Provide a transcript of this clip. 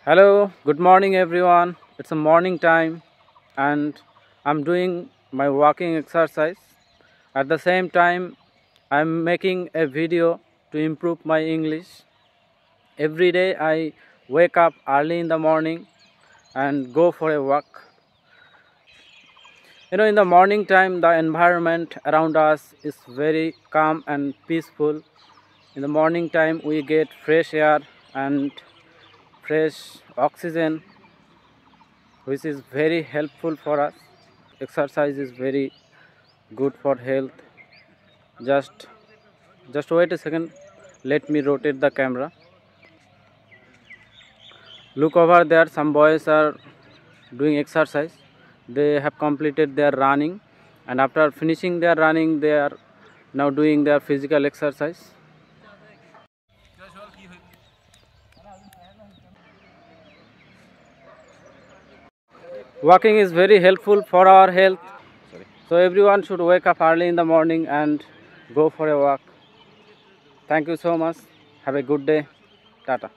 Hello, good morning everyone. It's a morning time and I'm doing my walking exercise. At the same time, I'm making a video to improve my English. Every day I wake up early in the morning and go for a walk. In the morning time, the environment around us is very calm and peaceful. In the morning time, we get fresh air and fresh oxygen, which is very helpful for us. Exercise is very good for health. Just wait a second. Let me rotate the camera. Look over there, some boys are doing exercise. They have completed their running, and after finishing their running they are now doing their physical exercise. Walking is very helpful for our health. So everyone should wake up early in the morning and go for a walk. Thank you so much. Have a good day. Tata.